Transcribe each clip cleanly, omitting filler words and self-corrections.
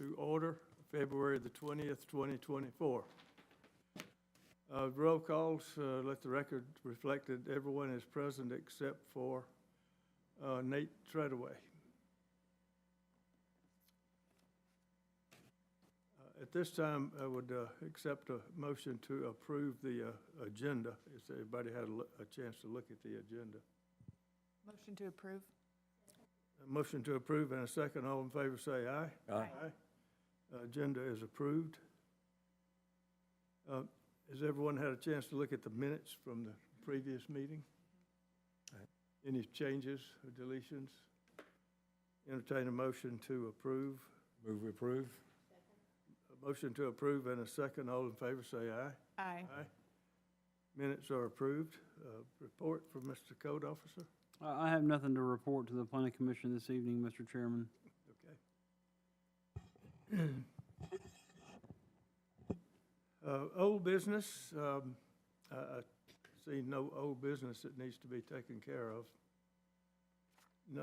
to order, February the 20th, 2024. Roll calls, let the record reflect that everyone is present except for Nate Treadaway. At this time, I would accept a motion to approve the agenda. Has everybody had a chance to look at the agenda? Motion to approve. A motion to approve and a second. All in favor say aye. Aye. Agenda is approved. Has everyone had a chance to look at the minutes from the previous meeting? Any changes or deletions? Entertain a motion to approve. Move approve. A motion to approve and a second. All in favor say aye. Aye. Minutes are approved. Report from Mr. Code Officer. I have nothing to report to the Planning Commission this evening, Mr. Chairman. Okay. Old business. I see no old business that needs to be taken care of.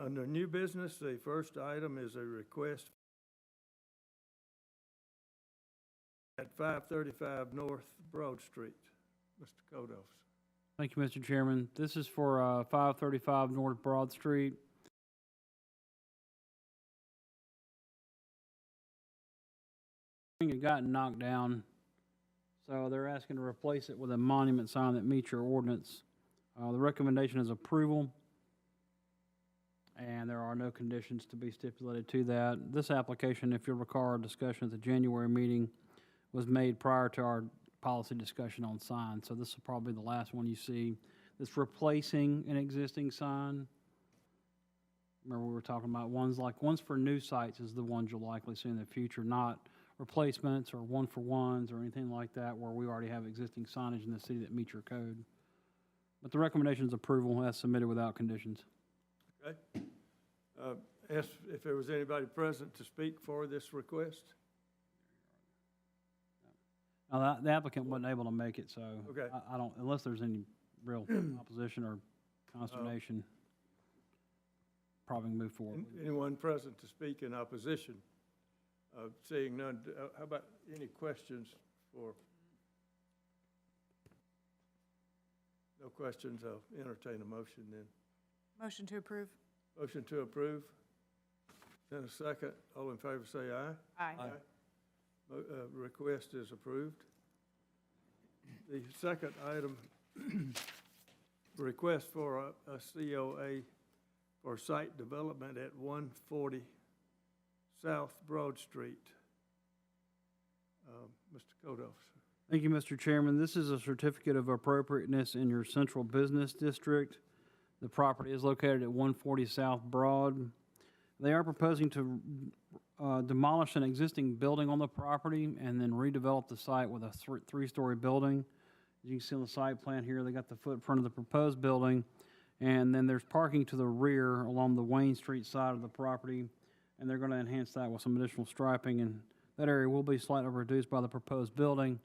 Under new business, the first item is a request at 535 North Broad Street. Mr. Code Officer. Thank you, Mr. Chairman. This is for 535 North Broad Street. It got knocked down, so they're asking to replace it with a monument sign that meets your ordinance. The recommendation is approval, and there are no conditions to be stipulated to that. This application, if you'll recall our discussion at the January meeting, was made prior to our policy discussion on signs, so this is probably the last one you see. It's replacing an existing sign. Remember we were talking about ones for new sites is the ones you'll likely see in the future, not replacements or one-for-ones or anything like that where we already have existing signage in the city that meets your code. But the recommendation is approval as submitted without conditions. Okay. Ask if there was anybody present to speak for this request. Now, the applicant wasn't able to make it, so Okay. I don't, unless there's any real opposition or consternation, probably move forward. Anyone present to speak in opposition? Seeing none, how about any questions for? No questions, I'll entertain a motion then. Motion to approve. Motion to approve. Then a second. All in favor say aye. Aye. Request is approved. The second item, request for a COA for site development at 140 South Broad Street. Mr. Code Officer. Thank you, Mr. Chairman. This is a certificate of appropriateness in your central business district. The property is located at 140 South Broad. They are proposing to demolish an existing building on the property and then redevelop the site with a three-story building. As you can see on the site plan here, they got the footprint of the proposed building, and then there's parking to the rear along the Wayne Street side of the property, and they're going to enhance that with some additional striping, and that area will be slightly reduced by the proposed building.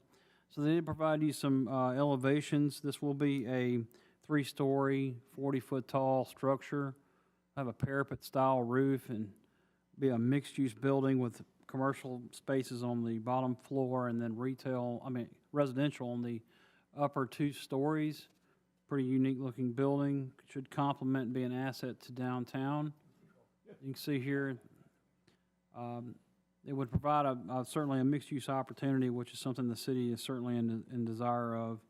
So they did provide you some elevations. This will be a three-story, 40-foot tall structure, have a parapet-style roof, and be a mixed-use building with commercial spaces on the bottom floor and then residential on the upper 2 stories. Pretty unique-looking building. Should complement and be an asset to downtown. You can see here, it would provide certainly a mixed-use opportunity, which is something the city is certainly in desire of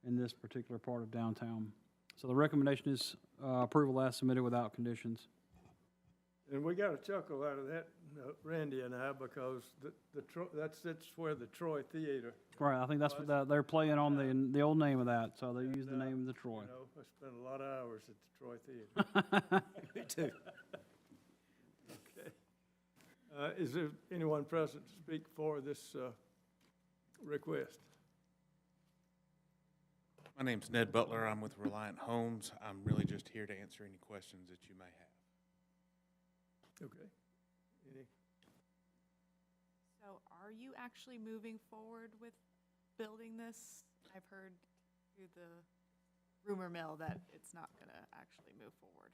in this particular part of downtown. So the recommendation is approval as submitted without conditions. And we got a chuckle out of that, Randy and I, because that's where the Troy Theater. Right, I think that's what they're playing on the old name of that, so they use the name of the Troy. You know, I spent a lot of hours at the Troy Theater. Me too. Okay. Is there anyone present to speak for this request? My name's Ned Butler. I'm with Reliant Homes. I'm really just here to answer any questions that you may have. Okay. Any? So are you actually moving forward with building this? I've heard through the rumor mill that it's not going to actually move forward.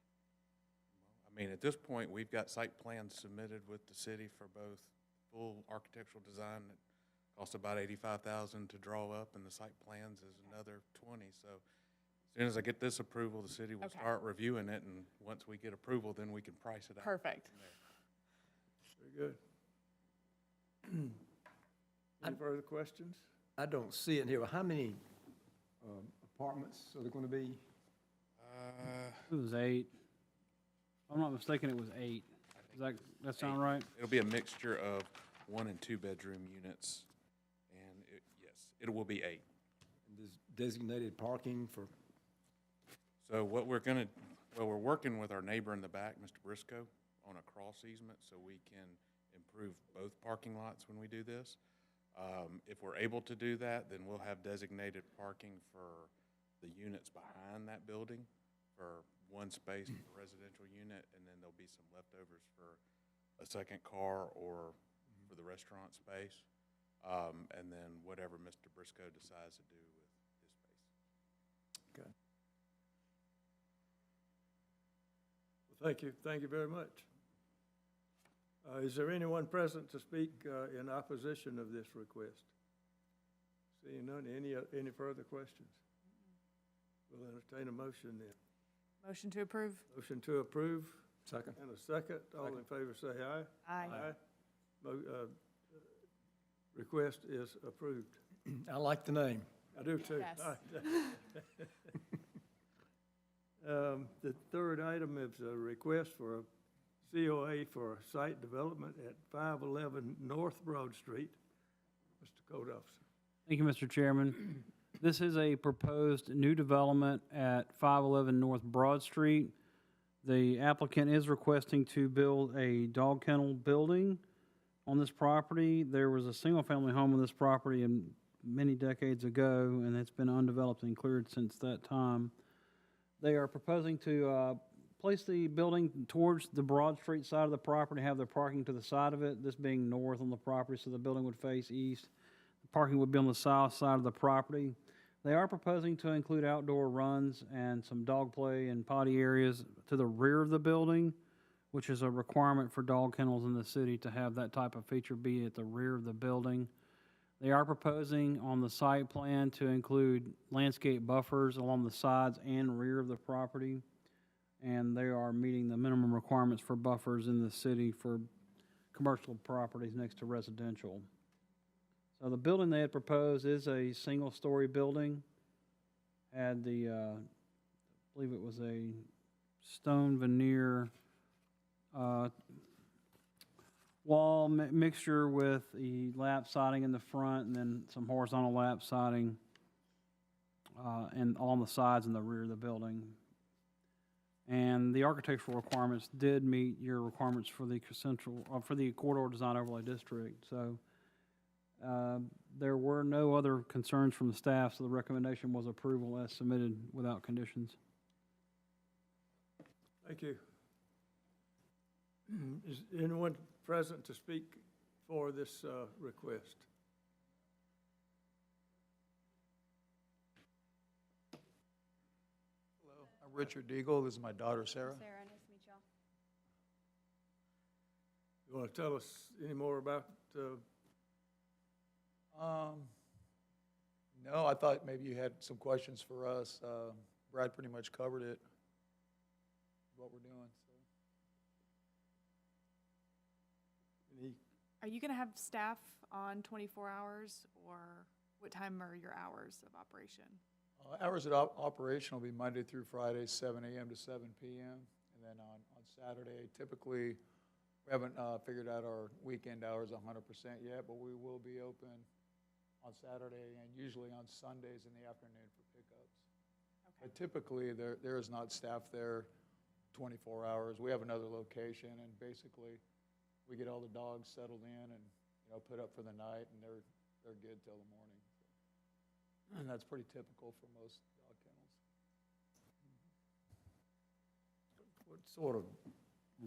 I mean, at this point, we've got site plans submitted with the city for both full architectural design that costs about $85,000 to draw up, and the site plans is another 20. So as soon as I get this approval, the city will Okay. start reviewing it, and once we get approval, then we can price it out. Perfect. from there. Very good. Any further questions? I don't see it here. How many apartments are there going to be? It was 8. If I'm not mistaken, it was 8. Does that sound right? It'll be a mixture of 1 and 2 bedroom units, and yes, it will be 8. There's designated parking for, So what we're we're working with our neighbor in the back, Mr. Briscoe, on a cross easement so we can improve both parking lots when we do this. If we're able to do that, then we'll have designated parking for the units behind that building for one space per residential unit, and then there'll be some leftovers for a second car or for the restaurant space. And then whatever Mr. Briscoe decides to do with his space. Well, thank you very much. Is there anyone present to speak in opposition of this request? Seeing none, any further questions? We'll entertain a motion then. Motion to approve? Motion to approve second. and a second. All in favor say aye. Aye. Request is approved. I like the name. I do too. Yes. The third item is a request for a COA for site development at 511 North Broad Street. Mr. Code Officer. Thank you, Mr. Chairman. This is a proposed new development at 511 North Broad Street. The applicant is requesting to build a dog kennel building on this property. There was a single-family home on this property many decades ago, and it's been undeveloped and cleared since that time. They are proposing to place the building towards the Broad Street side of the property, have their parking to the side of it, this being north on the property, so the building would face east. The parking would be on the south side of the property. They are proposing to include outdoor runs and some dog play and potty areas to the rear of the building, which is a requirement for dog kennels in the city to have that type of feature be at the rear of the building. They are proposing on the site plan to include landscape buffers along the sides and rear of the property. And they are meeting the minimum requirements for buffers in the city for commercial properties next to residential. So the building they had proposed is a single-story building. Had the, I believe it was a stone veneer wall mixture with the lap siding in the front and then some horizontal lap siding and on the sides and the rear of the building. And the architectural requirements did meet your requirements for the central, for the corridor design overlay district. So there were no other concerns from the staff, so the recommendation was approval as submitted without conditions. Thank you. Is anyone present to speak for this request? Hello, I'm Richard Deagle. This is my daughter, Sarah. Sarah, nice to meet y'all. You want to tell us any more about, No, I thought maybe you had some questions for us. Brad pretty much covered it, what we're doing, so. any, Are you going to have staff on 24 hours, or what time are your hours of operation? Hours of operation will be Monday through Friday, 7 a.m. to 7 p.m. And then on Saturday, typically, we haven't figured out our weekend hours 100% yet, but we will be open on Saturday and usually on Sundays in the afternoon for pickups. But typically, there is not staff there 24 hours. We have another location, and basically, we get all the dogs settled in and, put up for the night, and they're good till the morning. And that's pretty typical for most dog kennels. What sort of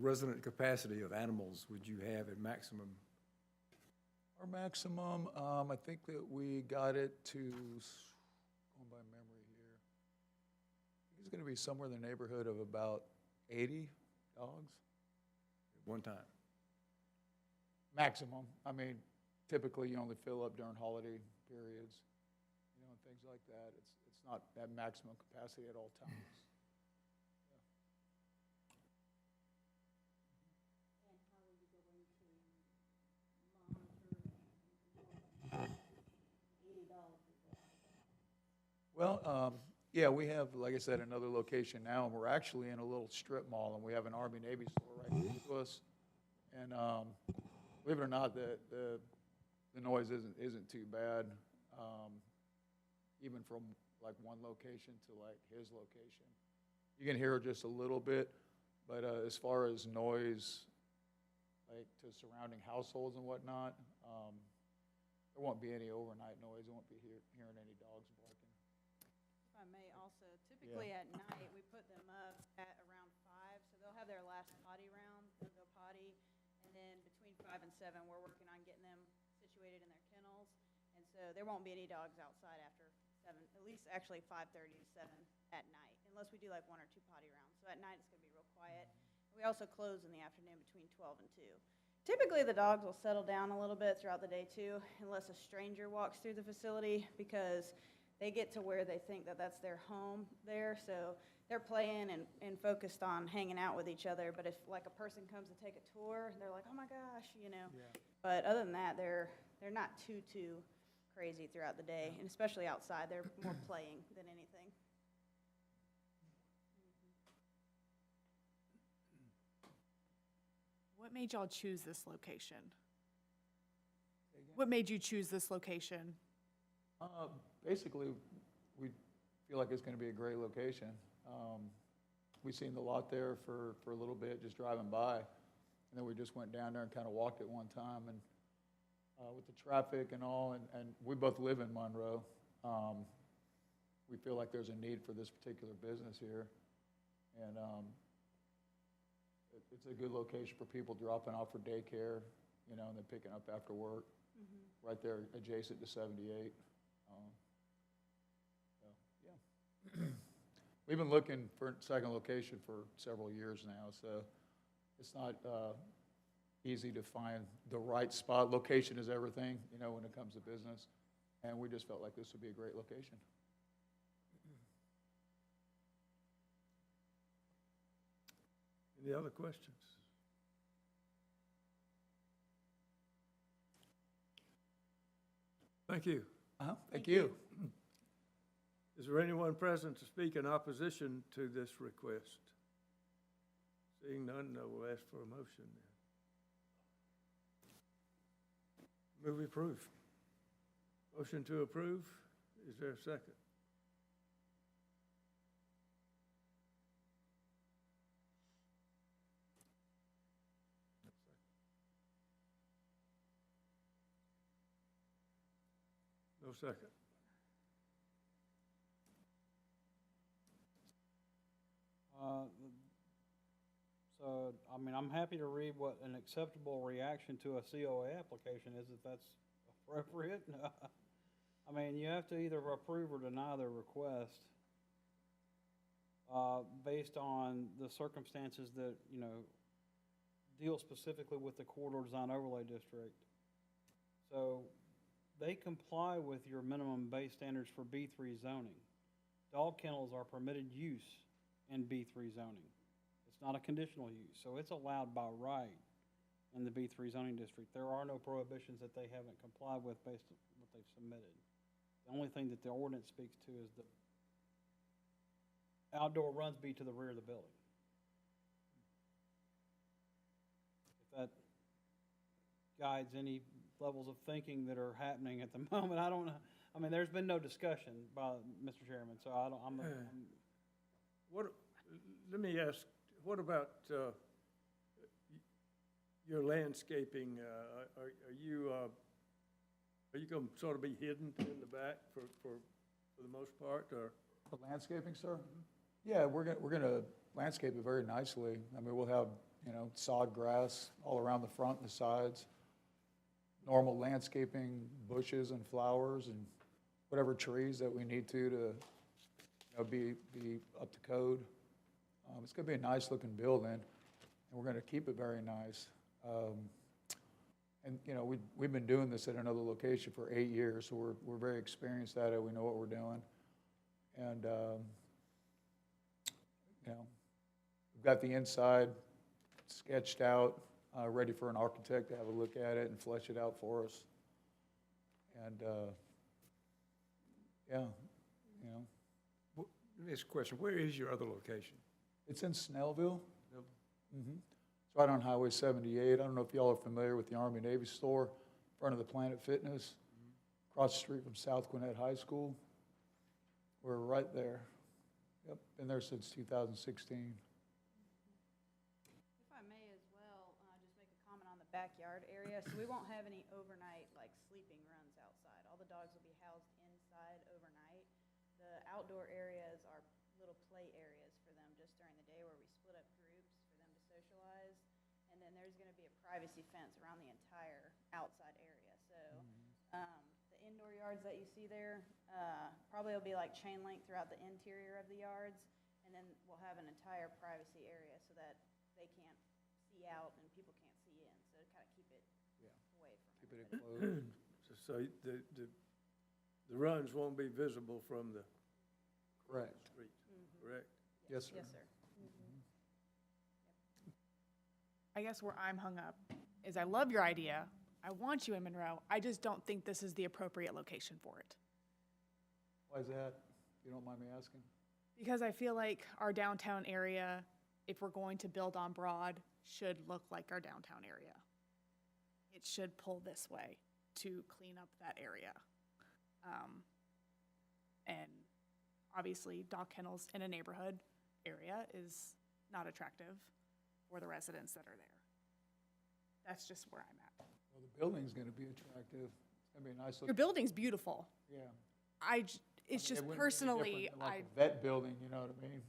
resident capacity of animals would you have at maximum? Our maximum, I think that we got it to, going by memory here, I think it's going to be somewhere in the neighborhood of about 80 dogs. At one time? maximum. I mean, typically you only fill up during holiday periods, and things like that. It's not at maximum capacity at all times. Well, yeah, we have, like I said, another location now, and we're actually in a little strip mall, and we have an Army Navy store right next to us. And believe it or not, the noise isn't too bad, even from like one location to like his location. You can hear just a little bit, but as far as noise, like to surrounding households and whatnot, there won't be any overnight noise. You won't be hearing any dogs barking. If I may also, typically at night, we put them up at around 5, so they'll have their last potty round, they'll go potty, and then between 5 and 7, we're working on getting them situated in their kennels, and so there won't be any dogs outside after 7, at least actually 5:30 to 7 at night, unless we do like 1 or 2 potty rounds. So at night, it's gonna be real quiet. We also close in the afternoon between 12 and 2. Typically, the dogs will settle down a little bit throughout the day too, unless a stranger walks through the facility, because they get to where they think that that's their home there, so they're playing and focused on hanging out with each other. But if like a person comes to take a tour, they're like, oh my gosh, But other than that, they're not too crazy throughout the day, and especially outside, they're more playing than anything. What made y'all choose this location? What made you choose this location? Basically, we feel like it's going to be a great location. We've seen the lot there for a little bit, just driving by, and then we just went down there and kind of walked it one time. And with the traffic and all, and we both live in Monroe, we feel like there's a need for this particular business here. And it's a good location for people dropping off for daycare, and then picking up after work, right there adjacent to 78. Yeah. We've been looking for a second location for several years now, so it's not easy to find the right spot. Location is everything, when it comes to business, and we just felt like this would be a great location. Any other questions? Thank you. Thank you. Is there anyone present to speak in opposition to this request? Seeing none, I will ask for a motion then. Move approve. Motion to approve. Is there a second? No second. So, I'm happy to read what an acceptable reaction to a COA application is, if that's appropriate. You have to either approve or deny the request, based on the circumstances that, deal specifically with the Corridor Design Overlay District. So, they comply with your minimum base standards for B3 zoning. Dog kennels are permitted use in B3 zoning. It's not a conditional use, so it's allowed by right in the B3 zoning district. There are no prohibitions that they haven't complied with based on what they've submitted. The only thing that the ordinance speaks to is the outdoor runs be to the rear of the building. If that guides any levels of thinking that are happening at the moment, I don't know. There's been no discussion by Mr. Chairman, so Let me ask, what about your landscaping? Are you going to sort of be hidden in the back for the most part, or? The landscaping, sir? Yeah, we're gonna landscape it very nicely. We'll have, sod grass all around the front and the sides, normal landscaping, bushes and flowers and whatever trees that we need to be up to code. It's going to be a nice looking building, and we're going to keep it very nice. And, you know, we've been doing this at another location for 8 years, so we're very experienced at it, we know what we're doing. And, you know, we've got the inside sketched out, ready for an architect to have a look at it and flesh it out for us. And, yeah, you know, Let me ask a question. Where is your other location? it's in Snellville. Mhm. It's right on Highway 78. I don't know if y'all are familiar with the Army Navy store, in front of the Planet Fitness, across the street from South Gwinnett High School. We're right there. Yep, been there since 2016. If I may as well, just make a comment on the backyard area. So we won't have any overnight, like, sleeping runs outside. All the dogs will be housed inside overnight. The outdoor areas are little play areas for them just during the day where we split up groups for them to socialize. And then there's gonna be a privacy fence around the entire outside area. So, the indoor yards that you see there, probably will be like chain link throughout the interior of the yards. And then we'll have an entire privacy area so that they can't see out and people can't see in. So to kind of keep it away from Keep it everybody. enclosed. So the runs won't be visible from the Correct. street, correct? Yes, sir. Yes, sir. I guess where I'm hung up is I love your idea. I want you in Monroe. I just don't think this is the appropriate location for it. Why is that? If you don't mind me asking? Because I feel like our downtown area, if we're going to build on Broad, should look like our downtown area. It should pull this way to clean up that area. And obviously, dog kennels in a neighborhood area is not attractive for the residents that are there. That's just where I'm at. Well, the building's gonna be attractive. It's gonna be a nice Your look. building's beautiful. Yeah. It's I mean, just it wouldn't be any personally, different than like a vet building, you know what I mean?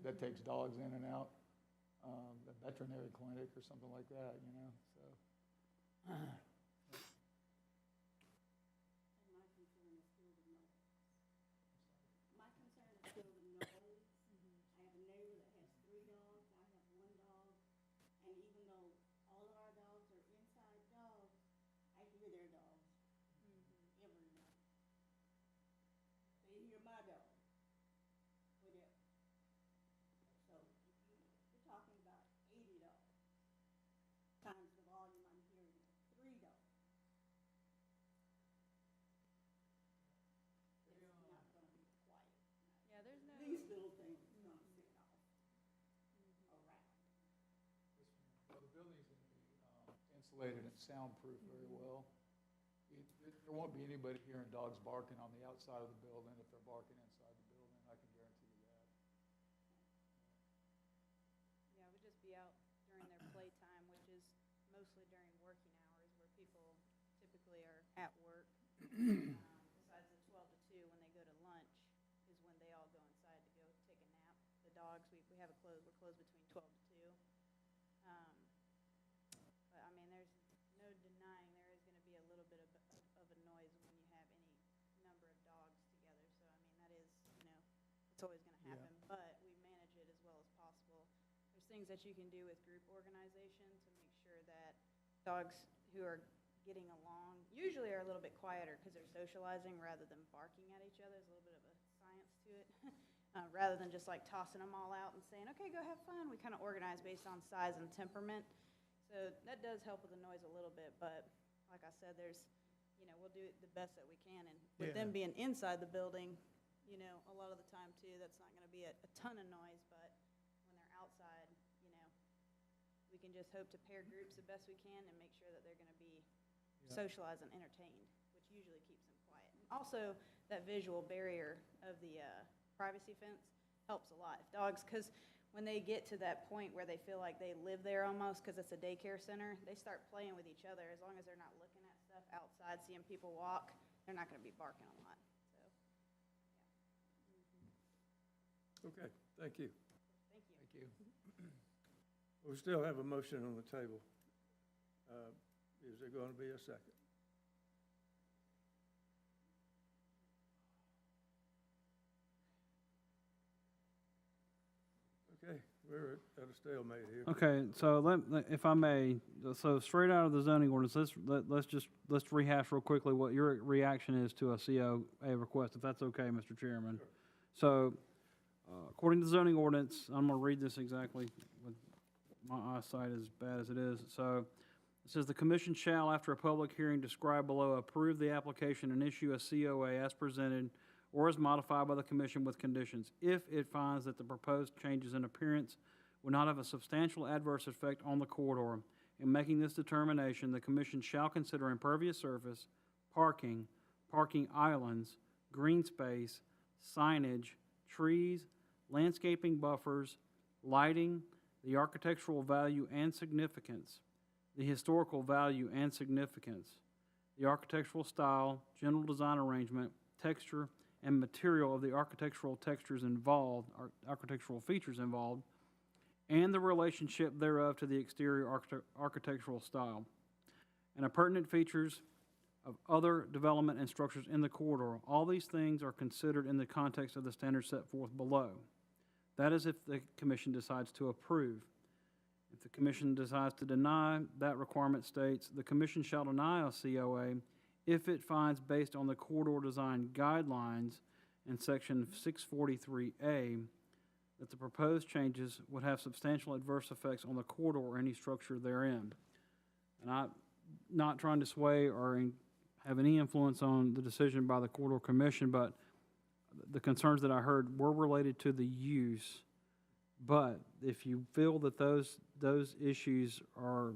That takes dogs in and out. A veterinary clinic or something like that, you know, so. My concern is still the noise. I have a neighbor that has 3 dogs, I have 1 dog, and even though all of our dogs are inside dogs, I hear their dogs every night. They hear my dog, whatever. So you're talking about 80 dogs, times the volume I'm hearing of 3 dogs. It's not gonna be quiet. Yeah, there's no. These little things gonna sit off around. Well, the building's gonna be insulated and soundproof very well. There won't be anybody hearing dogs barking on the outside of the building if they're barking inside the building, I can guarantee you that. Yeah, it would just be out during their playtime, which is mostly during working hours where people typically are at work. Besides the 12 to 2, when they go to lunch, is when they all go inside to go take a nap. The dogs, we have we're closed between 12 to 2. But I mean, there's no denying there is gonna be a little bit of a noise when you have any number of dogs together. So I mean, that is, it's always gonna Yeah. happen, but we manage it as well as possible. There's things that you can do with group organization to make sure that dogs who are getting along usually are a little bit quieter because they're socializing rather than barking at each other. There's a little bit of a science to it. Rather than just like tossing them all out and saying, okay, go have fun. We kind of organize based on size and temperament. So that does help with the noise a little bit, but like I said, we'll do it the best that we can. And with them being inside the building, a lot of the time too, that's not gonna be a ton of noise, but when they're outside, we can just hope to pair groups the best we can and make sure that they're gonna be socialized and entertained, which usually keeps them quiet. And also, that visual barrier of the privacy fence helps a lot. If dogs, because when they get to that point where they feel like they live there almost, because it's a daycare center, they start playing with each other. As long as they're not looking at stuff outside, seeing people walk, they're not gonna be barking a lot, so, Okay, thank you. thank you. Thank you. We still have a motion on the table. Is there going to be a second? Okay, We're at a stalemate here. Okay, so if I may, so straight out of the zoning ordinance, let's rehash real quickly what your reaction is to a COA request, if that's okay, Mr. Chairman. So, according to the zoning ordinance, I'm gonna read this exactly, with my eyesight as bad as it is. So, it says, "The commission shall, after a public hearing described below, approve the application and issue a COA as presented or as modified by the commission with conditions, if it finds that the proposed changes in appearance will not have a substantial adverse effect on the corridor. In making this determination, the commission shall consider impervious surface, parking, parking islands, green space, signage, trees, landscaping buffers, lighting, the architectural value and significance, the historical value and significance, the architectural style, general design arrangement, texture, and material of the architectural textures involved, architectural features involved, and the relationship thereof to the exterior architectural style, and appurtenant features of other development and structures in the corridor. All these things are considered in the context of the standards set forth below. That is if the commission decides to approve. If the commission decides to deny, that requirement states, the commission shall deny a COA if it finds, based on the corridor design guidelines in section 643A, that the proposed changes would have substantial adverse effects on the corridor or any structure therein." And I'm not trying to sway or have any influence on the decision by the corridor commission, but the concerns that I heard were related to the use. But if you feel that those issues are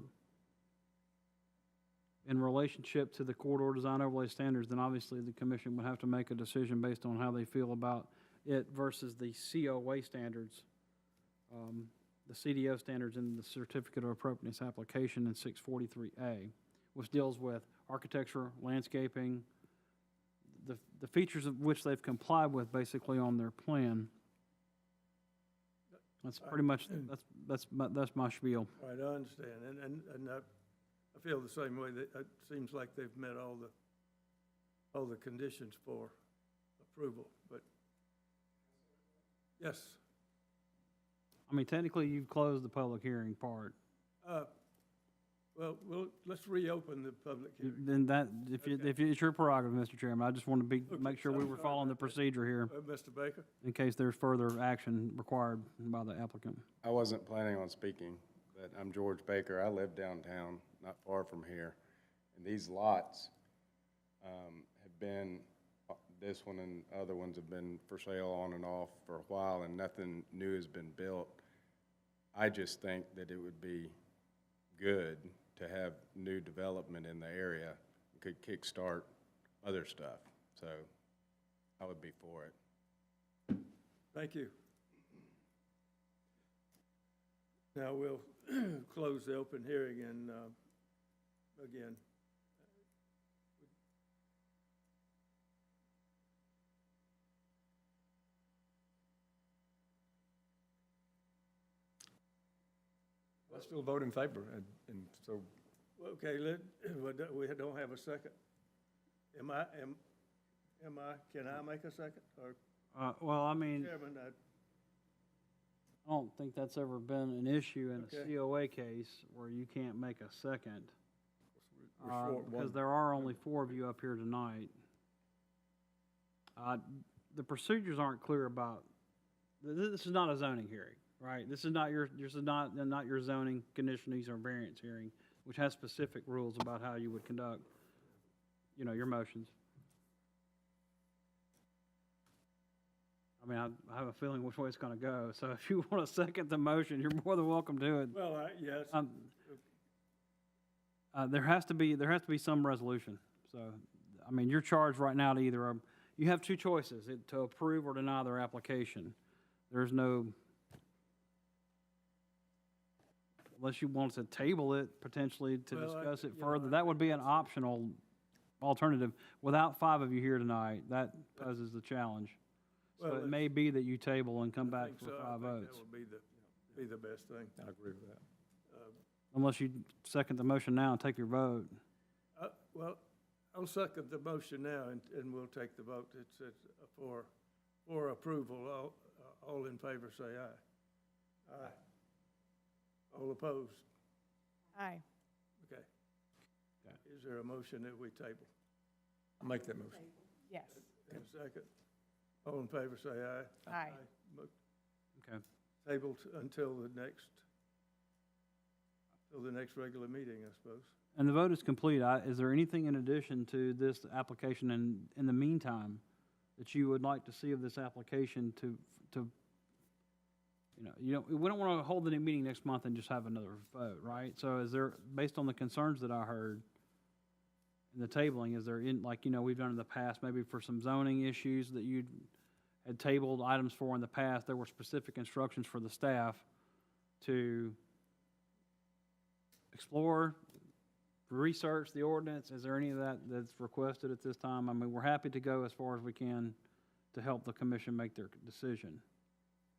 in relationship to the corridor design overlay standards, then obviously the commission would have to make a decision based on how they feel about it versus the COA standards, the CDO standards in the Certificate of Appropriateness application in 643A, which deals with architecture, landscaping, the features of which they've complied with basically on their plan. That's pretty much, that's my spiel. Right, I understand, and I feel the same way, that it seems like they've met all the conditions for approval, but, yes. I mean, technically, you've closed the public hearing part. Well, let's reopen the public hearing. Then that, it's your prerogative, Mr. Chairman. I just want to make sure we were following the procedure here Mr. Baker? in case there's further action required by the applicant. I wasn't planning on speaking, but I'm George Baker. I live downtown, not far from here. And these lots have been, this one and other ones have been for sale on and off for a while, and nothing new has been built. I just think that it would be good to have new development in the area. It could kickstart other stuff. So I would be for it. Thank you. Now we'll close the open hearing and, again, I still vote in favor, and so, okay, we don't have a second. Can I make a second, or Well, I mean, Chairman, I don't think that's ever been an issue in a Okay. COA case where you can't make a second. we're short Because one. there are only 4 of you up here tonight. The procedures aren't clear about, this is not a zoning hearing, right? This is not your zoning conditionings or variance hearing, which has specific rules about how you would conduct, your motions. I mean, I have a feeling which way it's gonna go, so if you want to second the motion, you're more than welcome to it. well, yes, There has to be some resolution. So, I mean, you're charged right now to either, you have 2 choices, to approve or deny their application. There's no, unless you want to table it potentially to Well, discuss it you know, further, that would be an optional alternative. Without 5 of you here tonight, that poses the challenge. So Well, it may be that you table and come I back think for so. 5 I think votes. that would be the best thing. I agree with that. Unless you second the motion now and take your vote. Well, I'll second the motion now, and we'll take the vote. It's for approval. All in favor, say aye. Aye. All opposed? Aye. Okay. Is there a motion that we table? I'll make that motion. Yes. And a second? All in favor, say aye. Aye. Mo- Okay. Tabled until the next regular meeting, I suppose. And the vote is complete. Is there anything in addition to this application in the meantime that you would like to see of this application to, we don't want to hold the meeting next month and just have another vote, right? So is there, based on the concerns that I heard in the tabling, is there we've done in the past, maybe for some zoning issues that you had tabled items for in the past, there were specific instructions for the staff to explore, research the ordinance? Is there any of that that's requested at this time? I mean, we're happy to go as far as we can to help the commission make their decision,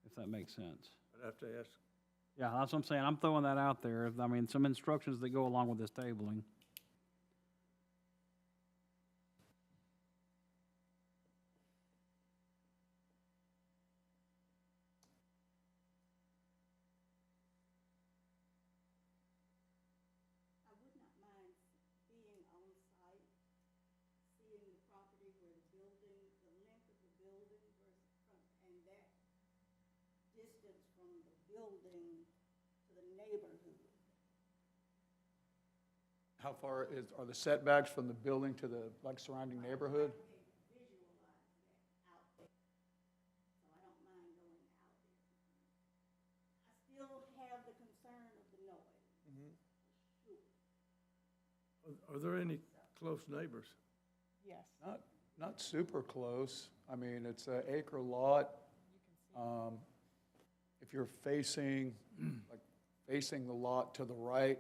if that makes sense. I'd have to ask. Yeah, that's what I'm saying. I'm throwing that out there. Some instructions that go along with this tabling. I would not mind being on site, seeing the property where the building, the length of the building versus from, and that distance from the building to the neighborhood. How far are the setbacks from the building to the, surrounding neighborhood? Visualize that out there. So I don't mind going out there. I still have the concern of the noise. Sure. Are there any close neighbors? Yes. Not super close. I mean, it's an acre lot. If you're facing the lot to the right,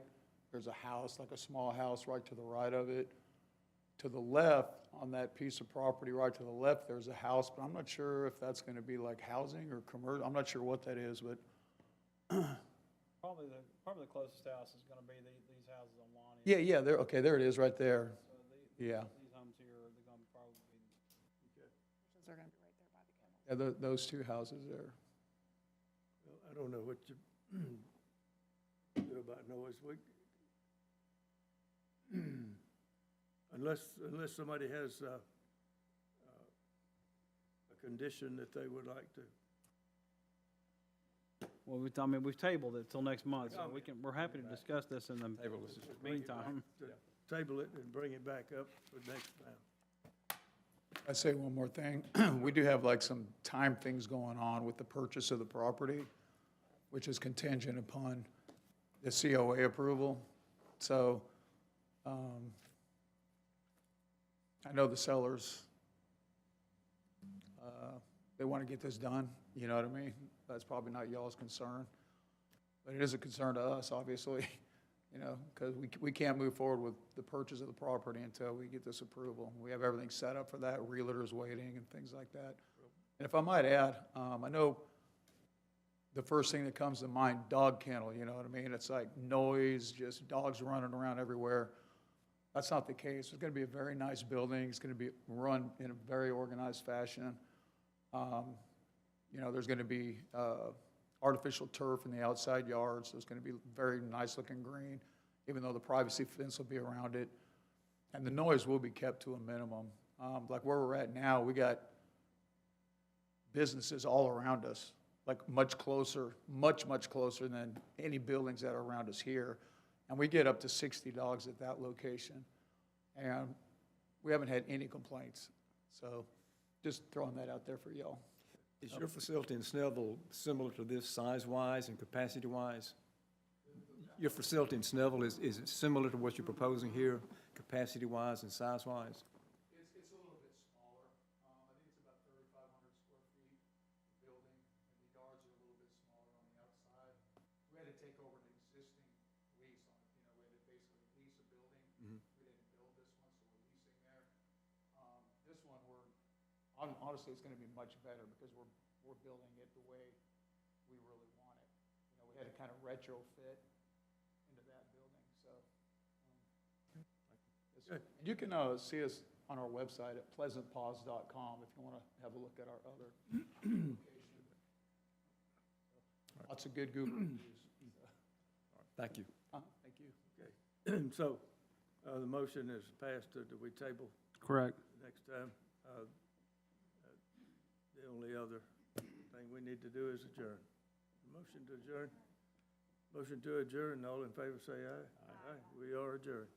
there's a house, like a small house right to the right of it. To the left, on that piece of property right to the left, there's a house, but I'm not sure if that's gonna be like housing or commercial. I'm not sure what that is, but Probably the closest house is gonna be these houses on Lonnie. yeah, there it is, right there. Yeah. These homes here, they're gonna probably be. Those are gonna be right there by the kennel. Yeah, those two houses there. Well, I don't know what you do about noise. Unless somebody has a condition that they would like to. Well, we've tabled it till next month, so we're happy to discuss this in the meantime. To table it and bring it back up for next time. I'd say one more thing. We do have some time things going on with the purchase of the property, which is contingent upon the COA approval. So, I know the sellers, they want to get this done, you know what I mean? That's probably not y'all's concern, but it is a concern to us, obviously, because we can't move forward with the purchase of the property until we get this approval. We have everything set up for that, realtors waiting and things like that. And if I might add, I know the first thing that comes to mind, dog kennel, you know what I mean? It's like noise, just dogs running around everywhere. That's not the case. It's going to be a very nice building. It's going to be run in a very organized fashion. There's going to be artificial turf in the outside yards. So it's going to be very nice looking green, even though the privacy fence will be around it. And the noise will be kept to a minimum. Like where we're at now, we got businesses all around us, much closer, much closer than any buildings that are around us here. And we get up to 60 dogs at that location. And we haven't had any complaints. So just throwing that out there for y'all. Is your facility in Snellville similar to this size-wise and capacity-wise? Your facility in Snellville, is it similar to what you're proposing here, capacity-wise and size-wise? It's a little bit smaller. I think it's about 3,500 square feet building, and the yards are a little bit smaller on the outside. We had to take over an existing lease on it, we had to basically lease a building. Mhm. We didn't build this one, so we're leasing there. This one, honestly, it's gonna be much better because we're building it the way we really want it. We had to kind of retrofit into that building, so. Good. You can see us on our website at pleasantpaws.com if you want to have a look at our other locations. Lots of good Google reviews. Thank you. Thank you. Okay. So, the motion is passed, do we table Correct. next time? The only other thing we need to do is adjourn. Motion to adjourn? Motion to adjourn, all in favor say aye. Aye. We are adjourned.